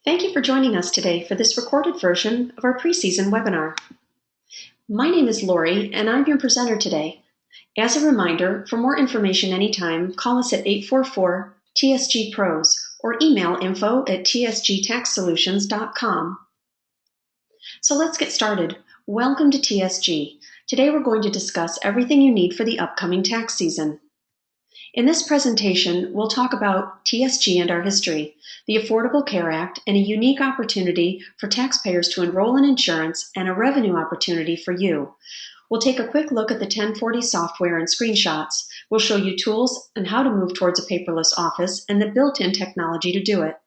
Thank you for joining us today for this recorded version of our preseason webinar. My name is Lori, and I'm your presenter today. As a reminder, for more information anytime, call us at 844-TSG-PROS or email info@tsgtaxsolutions.com. So let's get started. Welcome to TSG. Today we're going to discuss everything you need for the upcoming tax season. In this presentation, we'll talk about TSG and our history, the Affordable Care Act, and a unique opportunity for taxpayers to enroll in insurance and a revenue opportunity for you. We'll take a quick look at the 1040 software and screenshots. We'll show you tools and how to move towards a paperless office and the built-in technology to do it.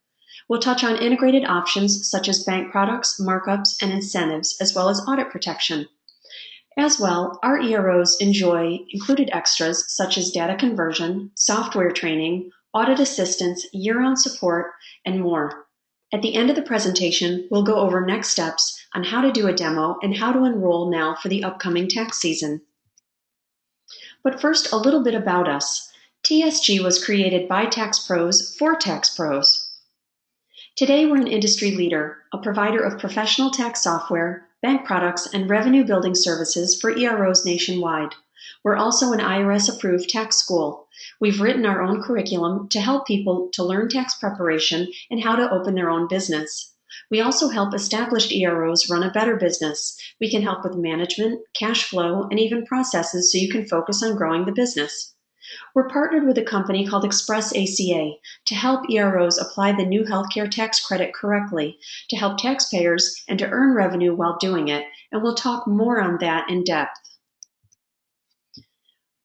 We'll touch on integrated options such as bank products, markups, and incentives, as well as audit protection. As well, our EROs enjoy included extras such as data conversion, software training, audit assistance, year-round support, and more. At the end of the presentation, we'll go over next steps on how to do a demo and how to enroll now for the upcoming tax season. But first, a little bit about us. TSG was created by tax pros for tax pros. Today, we're an industry leader, a provider of professional tax software, bank products, and revenue-building services for EROs nationwide. We're also an IRS-approved tax school. We've written our own curriculum to help people to learn tax preparation and how to open their own business. We also help established EROs run a better business. We can help with management, cash flow, and even processes so you can focus on growing the business. We're partnered with a company called Express ACA to help EROs apply the new healthcare tax credit correctly, to help taxpayers and to earn revenue while doing it, and we'll talk more on that in depth.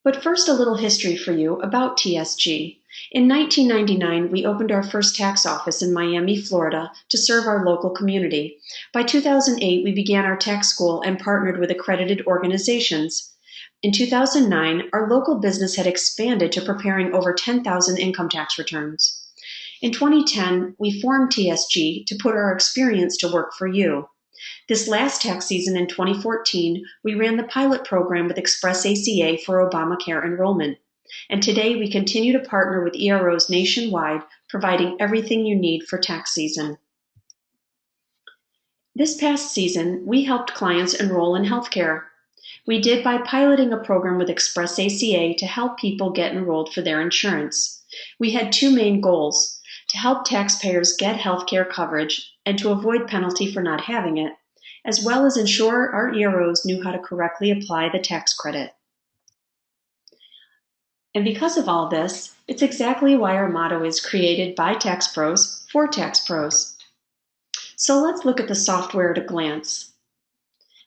But first, a little history for you about TSG. In 1999, we opened our first tax office in Miami, Florida, to serve our local community. By 2008, we began our tax school and partnered with accredited organizations. In 2009, our local business had expanded to preparing over 10,000 income tax returns. In 2010, we formed TSG to put our experience to work for you. This last tax season in 2014, we ran the pilot program with Express ACA for Obamacare enrollment. And today, we continue to partner with EROs nationwide, providing everything you need for tax season. This past season, we helped clients enroll in healthcare. We did by piloting a program with Express ACA to help people get enrolled for their insurance. We had two main goals: to help taxpayers get healthcare coverage and to avoid penalty for not having it, as well as ensure our EROs knew how to correctly apply the tax credit. And because of all this, it's exactly why our motto is created by tax pros for tax pros. So let's look at the software at a glance.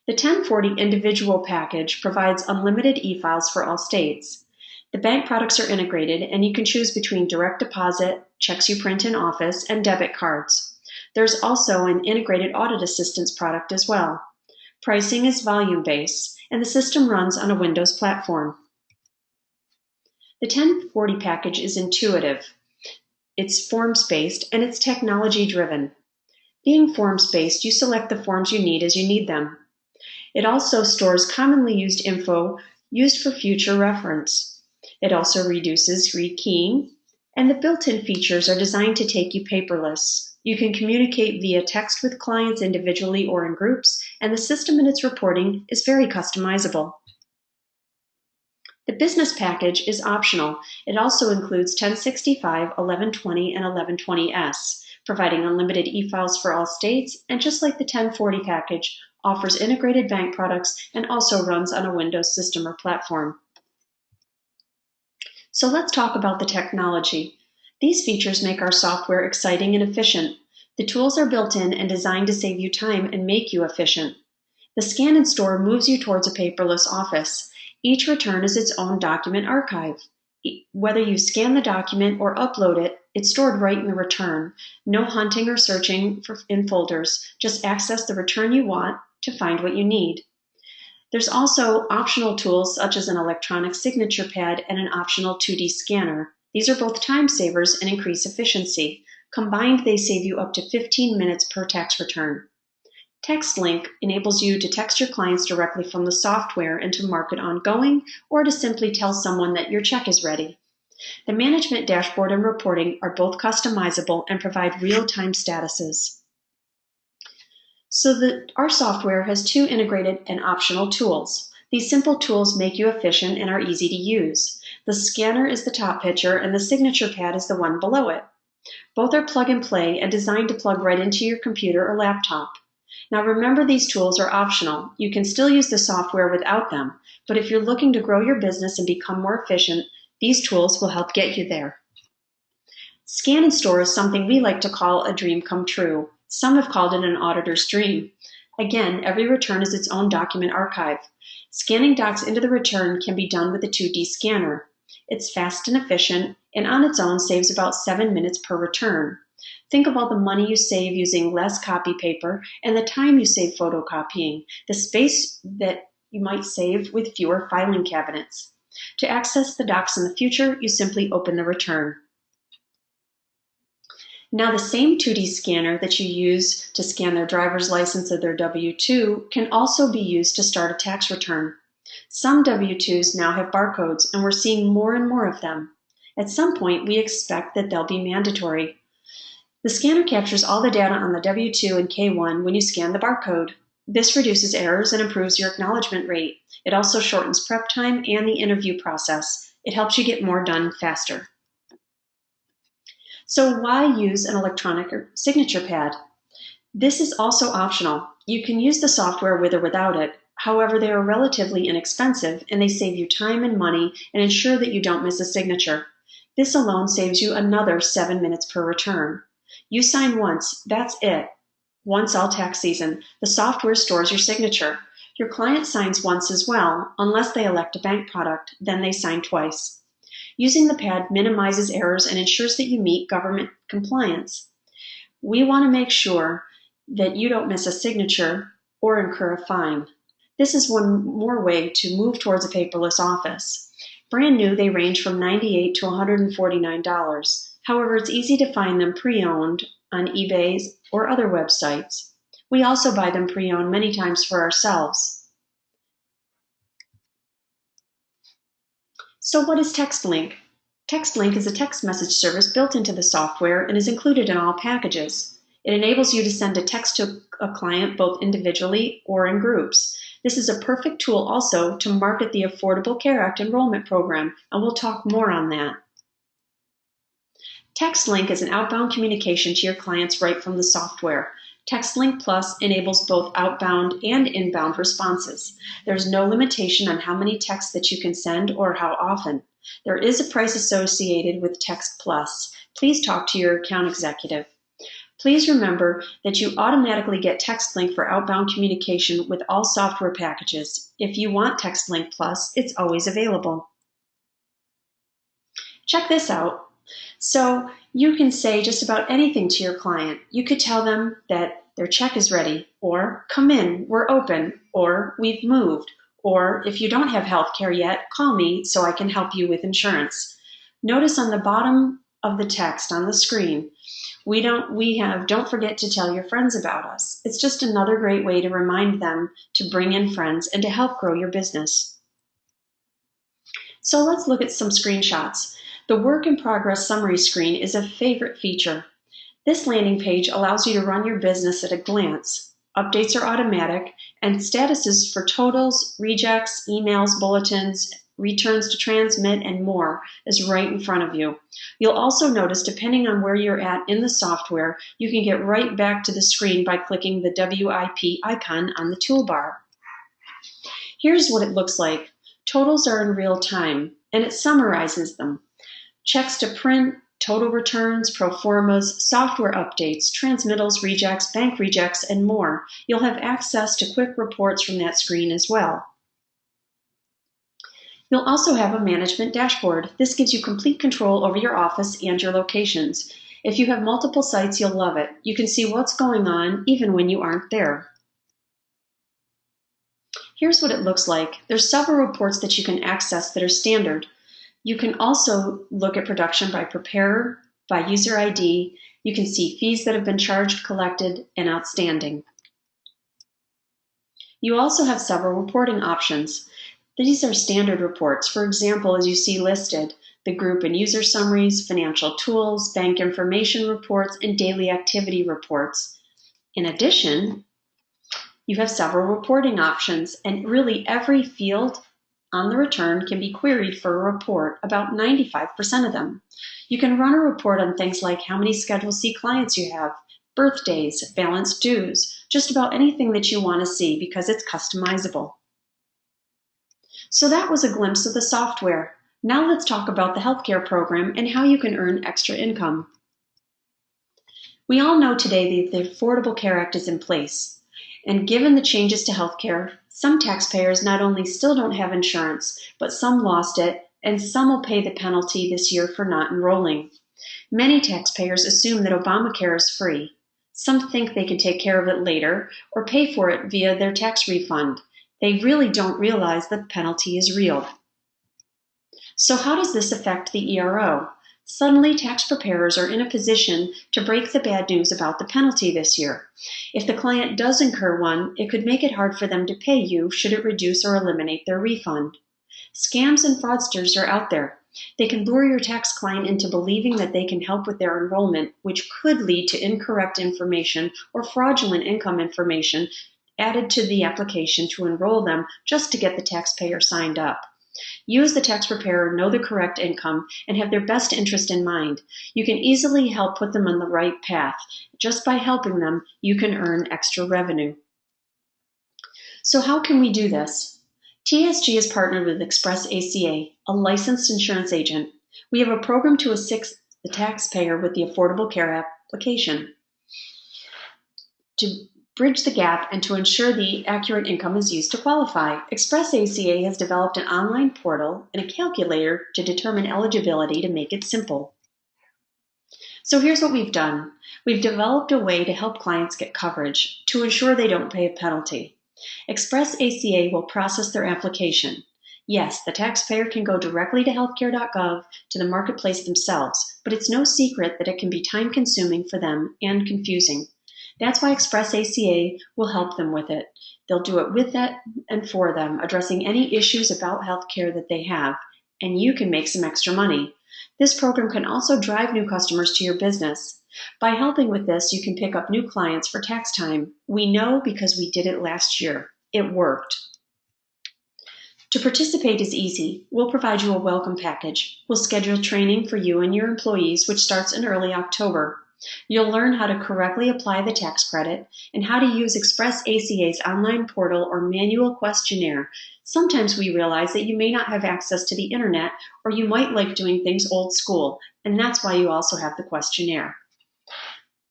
The 1040 individual package provides unlimited e-files for all states. The bank products are integrated, and you can choose between direct deposit, checks you print in office, and debit cards. There's also an integrated audit assistance product as well. Pricing is volume-based, and the system runs on a Windows platform. The 1040 package is intuitive. It's forms-based, and it's technology-driven. Being forms-based, you select the forms you need as you need them. It also stores commonly used info used for future reference. It also reduces rekeying, and the built-in features are designed to take you paperless. You can communicate via text with clients individually or in groups, and the system and its reporting is very customizable. The business package is optional. It also includes 1065, 1120, and 1120S, providing unlimited e-files for all states, and just like the 1040 package, offers integrated bank products and also runs on a Windows system or platform. So let's talk about the technology. These features make our software exciting and efficient. The tools are built in and designed to save you time and make you efficient. The Scan and Store moves you towards a paperless office. Each return is its own document archive. Whether you scan the document or upload it, it's stored right in the return. No hunting or searching in folders. Just access the return you want to find what you need. There's also optional tools such as an electronic signature pad and an optional 2D scanner. These are both time savers and increase efficiency. Combined, they save you up to 15 minutes per tax return. TextLink enables you to text your clients directly from the software and to mark it ongoing, or to simply tell someone that your check is ready. The management dashboard and reporting are both customizable and provide real-time statuses. Our software has two integrated and optional tools. These simple tools make you efficient and are easy to use. The scanner is the top picture and the signature pad is the one below it. Both are plug and play and designed to plug right into your computer or laptop. Now remember, these tools are optional. You can still use the software without them, but if you're looking to grow your business and become more efficient, these tools will help get you there. Scan and store is something we like to call a dream come true. Some have called it an auditor's dream. Again, every return is its own document archive. Scanning docs into the return can be done with a 2D scanner. It's fast and efficient, and on its own saves about 7 minutes per return. Think of all the money you save using less copy paper and the time you save photocopying, the space that you might save with fewer filing cabinets. To access the docs in the future, you simply open the return. Now, the same 2D scanner that you use to scan their driver's license or their W-2 can also be used to start a tax return. Some W-2s now have barcodes, and we're seeing more and more of them. At some point, we expect that they'll be mandatory. The scanner captures all the data on the W-2 and K-1 when you scan the barcode. This reduces errors and improves your acknowledgement rate. It also shortens prep time and the interview process. It helps you get more done faster. So why use an electronic signature pad? This is also optional. You can use the software with or without it. However, they are relatively inexpensive and they save you time and money and ensure that you don't miss a signature. This alone saves you another 7 minutes per return. You sign once, that's it. Once all tax season, the software stores your signature. Your client signs once as well, unless they elect a bank product, then they sign twice. Using the pad minimizes errors and ensures that you meet government compliance. We want to make sure that you don't miss a signature or incur a fine. This is one more way to move towards a paperless office. Brand new, they range from $98 to $149. However, it's easy to find them pre-owned on eBay or other websites. We also buy them pre-owned many times for ourselves. So what is TextLink? TextLink is a text message service built into the software and is included in all packages. It enables you to send a text to a client both individually or in groups. This is a perfect tool also to market the Affordable Care Act enrollment program, and we'll talk more on that. TextLink is an outbound communication to your clients right from the software. TextLink Plus enables both outbound and inbound responses. There's no limitation on how many texts that you can send or how often. There is a price associated with Text Plus. Please talk to your account executive. Please remember that you automatically get TextLink for outbound communication with all software packages. If you want TextLink Plus, it's always available. Check this out. So you can say just about anything to your client. You could tell them that their check is ready, or come in, we're open, or we've moved, or if you don't have health care yet, call me so I can help you with insurance. Notice on the bottom of the text on the screen, don't forget to tell your friends about us. It's just another great way to remind them to bring in friends and to help grow your business. So let's look at some screenshots. The work in progress summary screen is a favorite feature. This landing page allows you to run your business at a glance. Updates are automatic, and statuses for totals, rejects, emails, bulletins, returns to transmit, and more is right in front of you. You'll also notice, depending on where you're at in the software, you can get right back to the screen by clicking the WIP icon on the toolbar. Here's what it looks like. Totals are in real time, and it summarizes them. Checks to print, total returns, pro formas, software updates, transmittals, rejects, bank rejects, and more. You'll have access to quick reports from that screen as well. You'll also have a management dashboard. This gives you complete control over your office and your locations. If you have multiple sites, you'll love it. You can see what's going on even when you aren't there. Here's what it looks like. There's several reports that you can access that are standard. You can also look at production by preparer, by user ID. You can see fees that have been charged, collected, and outstanding. You also have several reporting options. These are standard reports. For example, as you see listed, the group and user summaries, financial tools, bank information reports, and daily activity reports. In addition, You have several reporting options, and really every field on the return can be queried for a report, about 95% of them. You can run a report on things like how many Schedule C clients you have, birthdays, balance dues, just about anything that you want to see because it's customizable. So that was a glimpse of the software. Now let's talk about the healthcare program and how you can earn extra income. We all know today that the Affordable Care Act is in place. And given the changes to healthcare, some taxpayers not only still don't have insurance, but some lost it, and some will pay the penalty this year for not enrolling. Many taxpayers assume that Obamacare is free. Some think they can take care of it later or pay for it via their tax refund. They really don't realize the penalty is real. So how does this affect the ERO? Suddenly, tax preparers are in a position to break the bad news about the penalty this year. If the client does incur one, it could make it hard for them to pay you should it reduce or eliminate their refund. Scams and fraudsters are out there. They can lure your tax client into believing that they can help with their enrollment, which could lead to incorrect information or fraudulent income information added to the application to enroll them just to get the taxpayer signed up. You as the tax preparer know the correct income and have their best interest in mind. You can easily help put them on the right path. Just by helping them, you can earn extra revenue. So how can we do this? TSG is partnered with Express ACA, a licensed insurance agent. We have a program to assist the taxpayer with the Affordable Care application. To bridge the gap and to ensure the accurate income is used to qualify, Express ACA has developed an online portal and a calculator to determine eligibility to make it simple. So here's what we've done. We've developed a way to help clients get coverage to ensure they don't pay a penalty. Express ACA will process their application. Yes, the taxpayer can go directly to healthcare.gov to the marketplace themselves, but it's no secret that it can be time-consuming for them and confusing. That's why Express ACA will help them with it. They'll do it with that and for them, addressing any issues about healthcare that they have, and you can make some extra money. This program can also drive new customers to your business. By helping with this, you can pick up new clients for tax time. We know because we did it last year. It worked. To participate is easy. We'll provide you a welcome package. We'll schedule training for you and your employees, which starts in early October. You'll learn how to correctly apply the tax credit and how to use Express ACA's online portal or manual questionnaire. Sometimes we realize that you may not have access to the internet or you might like doing things old school, and that's why you also have the questionnaire.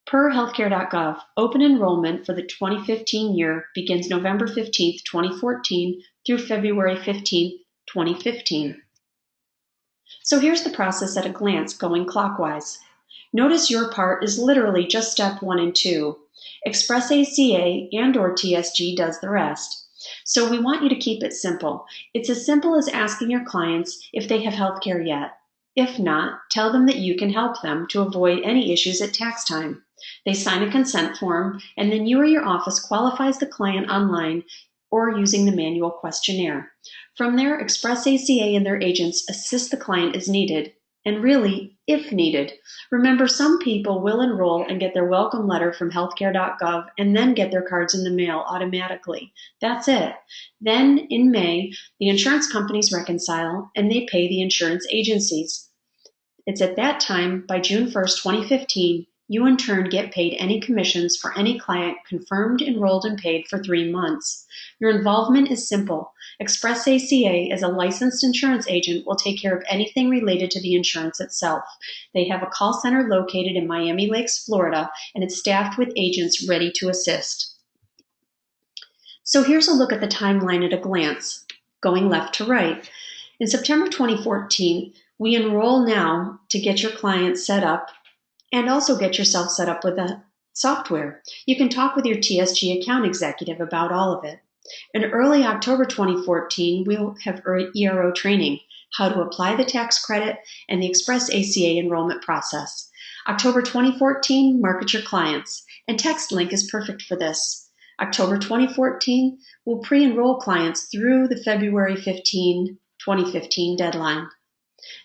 Per healthcare.gov, open enrollment for the 2015 year begins November 15th, 2014 through February 15th, 2015. So here's the process at a glance going clockwise. Notice your part is literally just step 1 and 2. Express ACA and/or TSG does the rest. So we want you to keep it simple. It's as simple as asking your clients if they have health care yet. If not, tell them that you can help them to avoid any issues at tax time. They sign a consent form, and then you or your office qualifies the client online or using the manual questionnaire. From there, Express ACA and their agents assist the client as needed, and really, if needed. Remember, some people will enroll and get their welcome letter from healthcare.gov and then get their cards in the mail automatically. That's it. Then, in May, the insurance companies reconcile and they pay the insurance agencies. It's at that time, by June 1st, 2015, you in turn get paid any commissions for any client confirmed, enrolled, and paid for 3 months. Your involvement is simple. Express ACA, as a licensed insurance agent, will take care of anything related to the insurance itself. They have a call center located in Miami Lakes, Florida, and it's staffed with agents ready to assist. So here's a look at the timeline at a glance, going left to right. In September 2014, we enroll now to get your client set up and also get yourself set up with the software. You can talk with your TSG account executive about all of it. In early October 2014, we'll have ERO training, how to apply the tax credit, and the Express ACA enrollment process. October 2014, market your clients, and TextLink is perfect for this. October 2014, we'll pre-enroll clients through the February 15, 2015 deadline.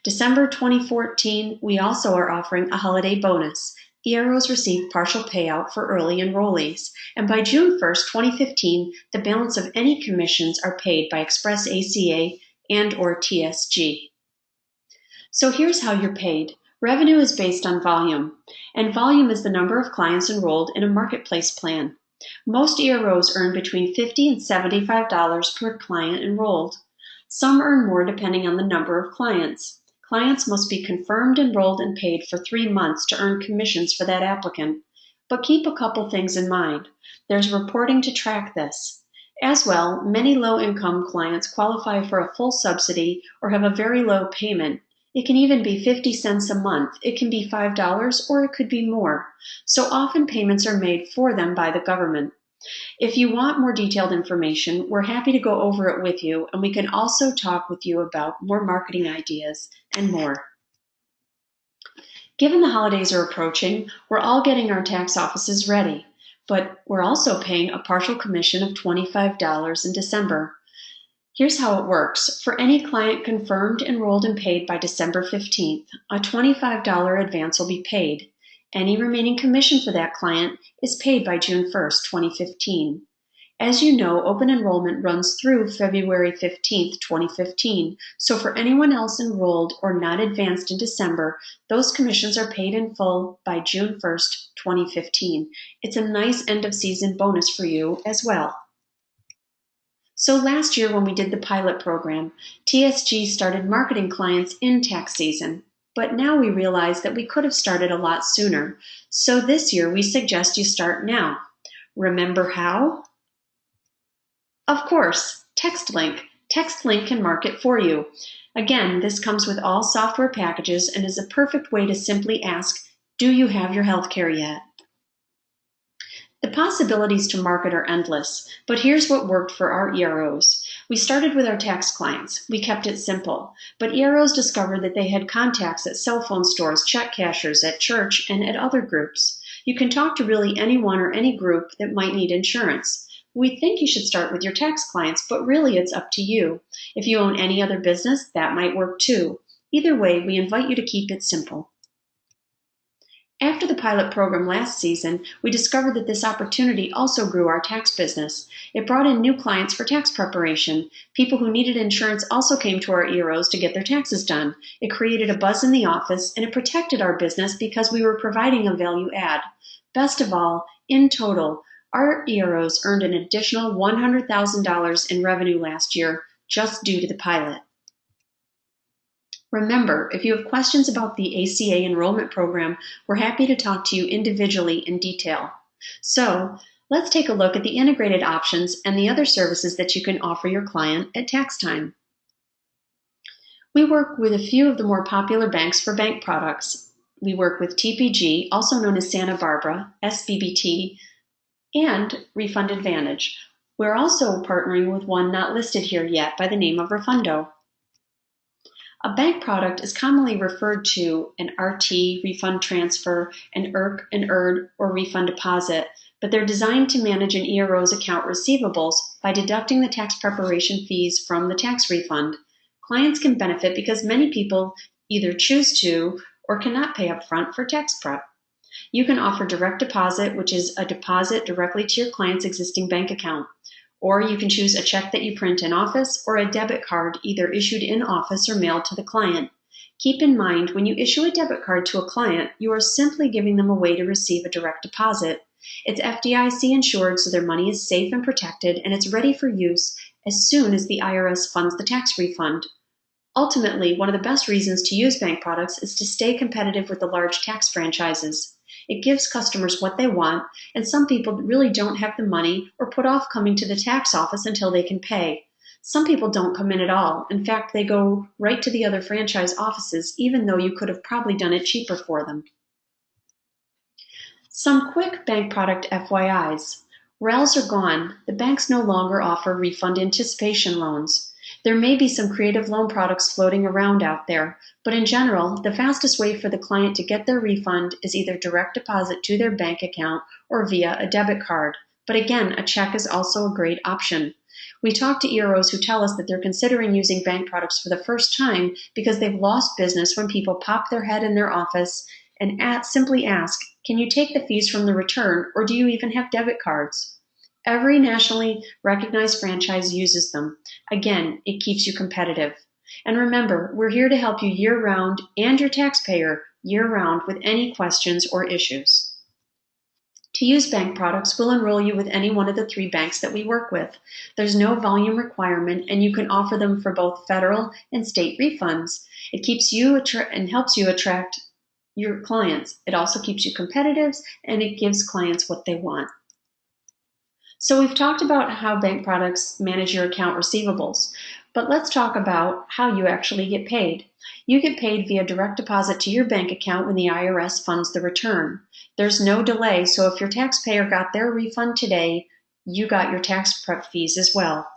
December 2014, we also are offering a holiday bonus. EROs receive partial payout for early enrollees, and by June 1st, 2015, the balance of any commissions are paid by Express ACA and/or TSG. So here's how you're paid. Revenue is based on volume, and volume is the number of clients enrolled in a marketplace plan. Most EROs earn between $50 and $75 per client enrolled. Some earn more depending on the number of clients. Clients must be confirmed, enrolled, and paid for 3 months to earn commissions for that applicant. But keep a couple things in mind. There's reporting to track this. As well, many low-income clients qualify for a full subsidy or have a very low payment. It can even be 50 cents a month. It can be $5 or it could be more. So often payments are made for them by the government. If you want more detailed information, we're happy to go over it with you, and we can also talk with you about more marketing ideas and more. Given the holidays are approaching, we're all getting our tax offices ready, but we're also paying a partial commission of $25 in December. Here's how it works. For any client confirmed, enrolled, and paid by December 15th, a $25 advance will be paid. Any remaining commission for that client is paid by June 1st, 2015. As you know, open enrollment runs through February 15th, 2015, so for anyone else enrolled or not advanced in December, those commissions are paid in full by June 1st, 2015. It's a nice end-of-season bonus for you as well. So last year when we did the pilot program, TSG started marketing clients in tax season. But now we realize that we could have started a lot sooner. So this year we suggest you start now. Remember how? Of course, TextLink. TextLink can market for you. Again, this comes with all software packages and is a perfect way to simply ask, do you have your healthcare yet? The possibilities to market are endless, but here's what worked for our EROs. We started with our tax clients. We kept it simple, but EROs discovered that they had contacts at cell phone stores, check cashers, at church, and at other groups. You can talk to really anyone or any group that might need insurance. We think you should start with your tax clients, but really it's up to you. If you own any other business, that might work too. Either way, we invite you to keep it simple. After the pilot program last season, we discovered that this opportunity also grew our tax business. It brought in new clients for tax preparation. People who needed insurance also came to our EROs to get their taxes done. It created a buzz in the office, and it protected our business because we were providing a value add. Best of all, in total, our EROs earned an additional $100,000 in revenue last year just due to the pilot. Remember, if you have questions about the ACA enrollment program, we're happy to talk to you individually in detail. So, let's take a look at the integrated options and the other services that you can offer your client at tax time. We work with a few of the more popular banks for bank products. We work with TPG, also known as Santa Barbara, SBBT, and Refund Advantage. We're also partnering with one not listed here yet by the name of Refundo. A bank product is commonly referred to an RT, refund transfer, an ERC, an ERD, or refund deposit, but they're designed to manage an ERO's account receivables by deducting the tax preparation fees from the tax refund. Clients can benefit because many people either choose to or cannot pay upfront for tax prep. You can offer direct deposit, which is a deposit directly to your client's existing bank account. Or you can choose a check that you print in office or a debit card either issued in office or mailed to the client. Keep in mind, when you issue a debit card to a client, you are simply giving them a way to receive a direct deposit. It's FDIC insured, so their money is safe and protected, and it's ready for use as soon as the IRS funds the tax refund. Ultimately, one of the best reasons to use bank products is to stay competitive with the large tax franchises. It gives customers what they want, and some people really don't have the money or put off coming to the tax office until they can pay. Some people don't come in at all. In fact, they go right to the other franchise offices, even though you could have probably done it cheaper for them. Some quick bank product FYIs. RELs are gone. The banks no longer offer refund anticipation loans. There may be some creative loan products floating around out there, but in general, the fastest way for the client to get their refund is either direct deposit to their bank account or via a debit card. But again, a check is also a great option. We talk to EROs who tell us that they're considering using bank products for the first time because they've lost business when people pop their head in their office and simply ask, can you take the fees from the return, or do you even have debit cards? Every nationally recognized franchise uses them. Again, it keeps you competitive. And remember, we're here to help you year-round and your taxpayer year-round with any questions or issues. To use bank products, we'll enroll you with any one of the 3 banks that we work with. There's no volume requirement, and you can offer them for both federal and state refunds. It keeps you and helps you attract your clients. It also keeps you competitive, and it gives clients what they want. So we've talked about how bank products manage your account receivables, but let's talk about how you actually get paid. You get paid via direct deposit to your bank account when the IRS funds the return. There's no delay, so if your taxpayer got their refund today, you got your tax prep fees as well.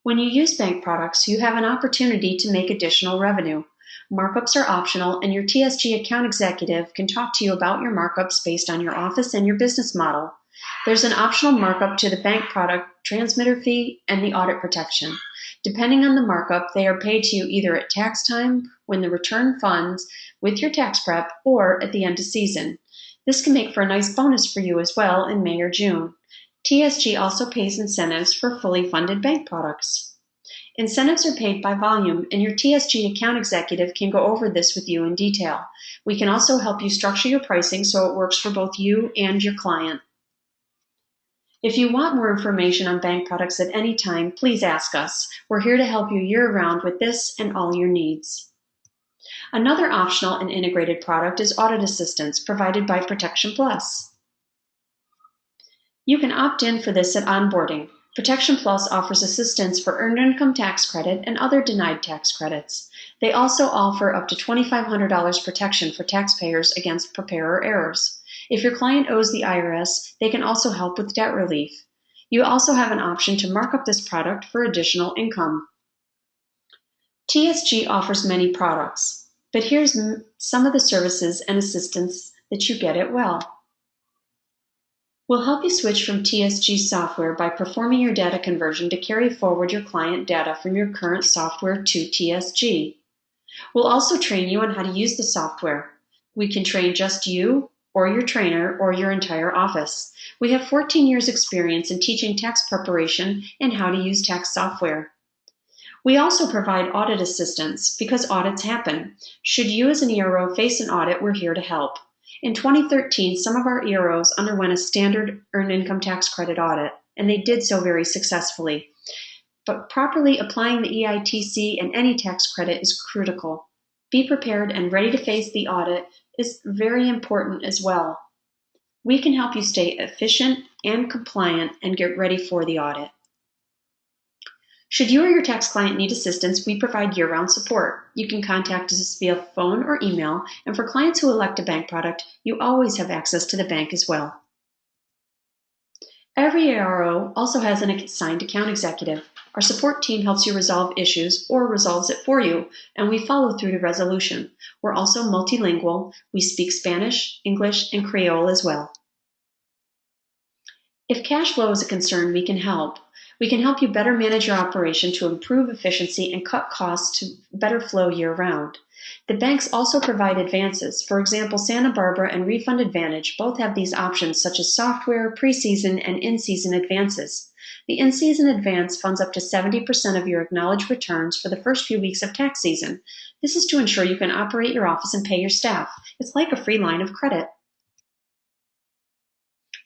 When you use bank products, you have an opportunity to make additional revenue. Markups are optional, and your TSG account executive can talk to you about your markups based on your office and your business model. There's an optional markup to the bank product transmitter fee and the audit protection. Depending on the markup, they are paid to you either at tax time, when the return funds, with your tax prep, or at the end of season. This can make for a nice bonus for you as well in May or June. TSG also pays incentives for fully funded bank products. Incentives are paid by volume, and your TSG account executive can go over this with you in detail. We can also help you structure your pricing so it works for both you and your client. If you want more information on bank products at any time, please ask us. We're here to help you year-round with this and all your needs. Another optional and integrated product is Audit Assistance, provided by Protection Plus. You can opt in for this at onboarding. Protection Plus offers assistance for Earned Income Tax Credit and other denied tax credits. They also offer up to $2,500 protection for taxpayers against preparer errors. If your client owes the IRS, they can also help with debt relief. You also have an option to mark up this product for additional income. TSG offers many products, but here's some of the services and assistance that you get at Well. We'll help you switch from TSG software by performing your data conversion to carry forward your client data from your current software to TSG. We'll also train you on how to use the software. We can train just you, or your trainer, or your entire office. We have 14 years experience in teaching tax preparation and how to use tax software. We also provide audit assistance because audits happen. Should you as an ERO face an audit, we're here to help. In 2013, some of our EROs underwent a standard Earned Income Tax Credit audit, and they did so very successfully. But properly applying the EITC and any tax credit is critical. Be prepared and ready to face the audit is very important as well. We can help you stay efficient and compliant and get ready for the audit. Should you or your tax client need assistance, we provide year-round support. You can contact us via phone or email, and for clients who elect a bank product, you always have access to the bank as well. Every ARO also has an assigned account executive. Our support team helps you resolve issues or resolves it for you, and we follow through to resolution. We're also multilingual. We speak Spanish, English, and Creole as well. If cash flow is a concern, we can help. We can help you better manage your operation to improve efficiency and cut costs to better flow year-round. The banks also provide advances. For example, Santa Barbara and Refund Advantage both have these options such as software, pre-season, and in-season advances. The in-season advance funds up to 70% of your acknowledged returns for the first few weeks of tax season. This is to ensure you can operate your office and pay your staff. It's like a free line of credit.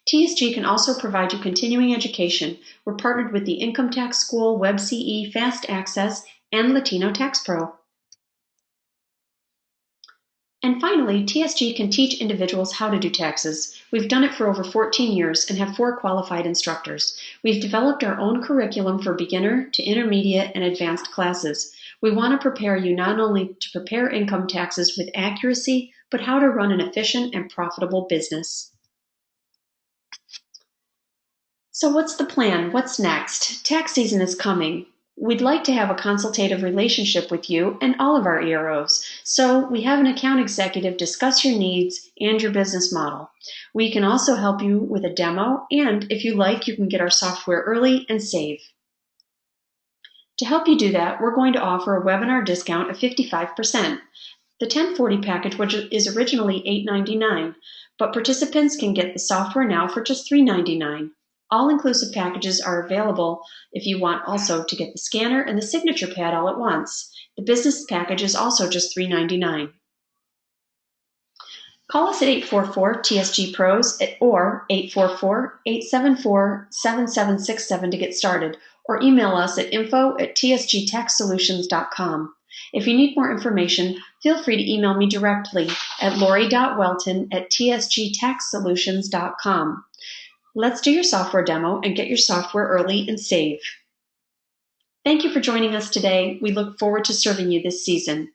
TSG can also provide you continuing education. We're partnered with the Income Tax School, WebCE, Fast Access, and Latino Tax Pro. And finally, TSG can teach individuals how to do taxes. We've done it for over 14 years and have 4 qualified instructors. We've developed our own curriculum for beginner to intermediate and advanced classes. We want to prepare you not only to prepare income taxes with accuracy, but how to run an efficient and profitable business. So what's the plan? What's next? Tax season is coming. We'd like to have a consultative relationship with you and all of our EROs. So we have an account executive discuss your needs and your business model. We can also help you with a demo, and if you like, you can get our software early and save. To help you do that, we're going to offer a webinar discount of 55%. The 1040 package, which is originally $8.99, but participants can get the software now for just $3.99. All-inclusive packages are available if you want also to get the scanner and the signature pad all at once. The business package is also just $3.99. Call us at 844-TSG-PROS or 844-874-7767 to get started, or email us at info@tsgtaxsolutions.com. If you need more information, feel free to email me directly at lori.welton@tsgtaxsolutions.com. Let's do your software demo and get your software early and save. Thank you for joining us today. We look forward to serving you this season.